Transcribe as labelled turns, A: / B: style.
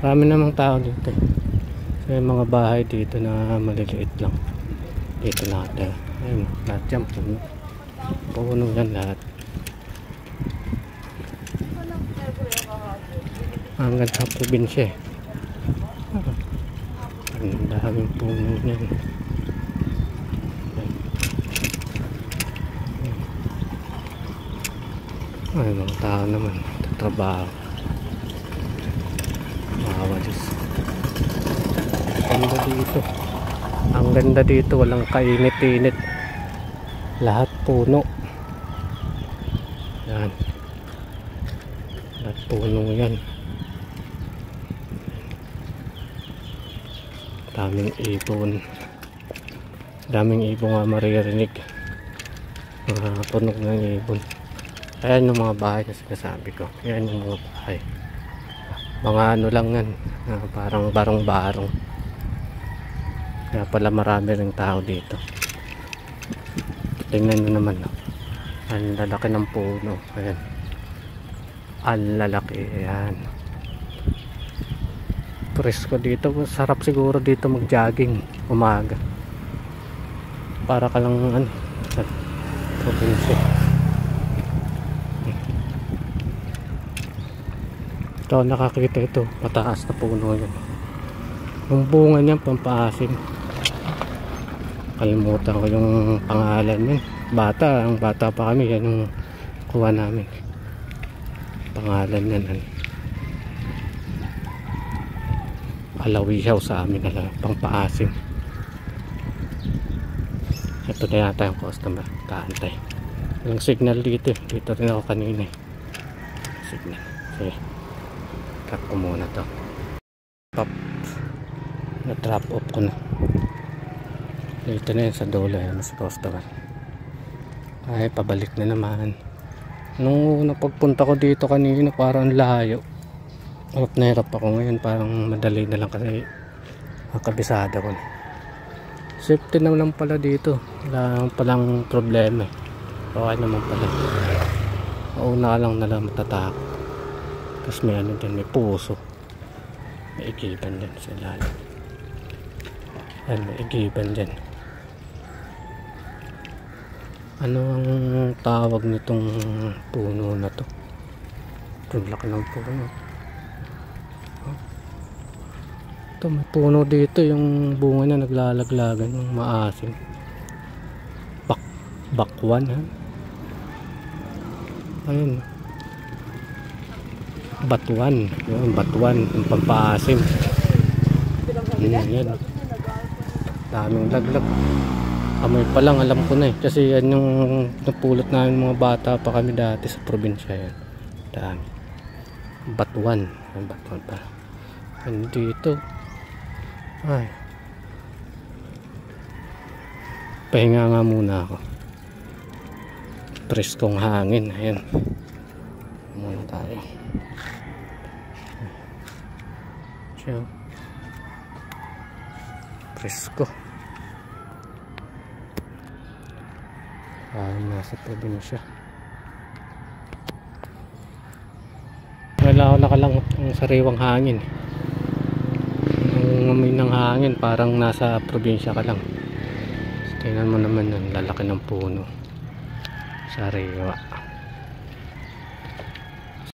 A: Marami namang tao dito. So, yung mga bahay dito na maliliit lang. Dito natin. Ayun, lahat yan puno. Puno yan lahat. Hanggang sa probinsya eh. Ang daming puno niyan. Ay, mga tao naman tatrabaho. Maawa Diyos. Ganda dito. Ang ganda dito, walang kainit-init. Lahat puno. Yan. Lahat puno yan. Daming ibon. Daming ibon nga maririnig. Punog ng ibon. Ayan yung mga bahay na sinasabi ko. Ayan yung mga bahay. Mga ano lang yan. Parang barong-barong. Kaya pala marami ring tao dito. Tingnan nyo naman. Ang lalaki ng puno. Ayan. Ang lalaki. Ayan. Presko dito. Sarap siguro dito mag-jogging umaga. Para ka lang ano, sa probinsya. Ito nakakita ito. Mataas na puno yan. Yung bunga niya pampaasim. Kalimutan ko yung pangalan yun. Ang bata pa kami. Yan yung kuha namin. Pangalan yan. Alawihaw sa amin na pangpaasim. Ito na yata yung customer. Kaantay. Yung signal dito. Dito rin ako kanina. Signal. Sige. Cut ko muna to. Na-drop off ko na. Dito na yun sa dulo. Yan si customer. Ay, pabalik na naman. Nung pagpunta ko dito kanina, parang layo. Hirap na hirap ako ngayon. Parang madali na lang kasi kabisada ko na. Safety na lang pala dito. Wala palang problema. Okay naman pala. Una lang na lang matatakot. Tapos may ano dyan, may puso. May igiban dyan sa ilalim. Ayan, may igiban dyan. Ano ang tawag nitong puno na to? Ito, laki ng puno. Ito, may puno dito. Yung bunga niya naglalaglagan. Yung maasim. Bakwan, ha? Ayun. Batuan. Yun, batuan. Yung pampaasim. Yan. Daming laglag. Amoy pa lang, alam ko na eh. Kasi yan yung napulot namin mga bata pa kami dati sa probinsya yan. Dami. Batuan. Yung batuan pa. Yan dito. Ay. Pahinga nga muna ako. Preskong hangin. Ayan. Muna tayo. Ciao. Presko. Nasa probinsya. Wala ako nakalangot ng sariwang hangin. Ang amoy ng hangin parang nasa probinsya ka lang. Tingnan mo naman ang lalaki ng puno. Sariwa.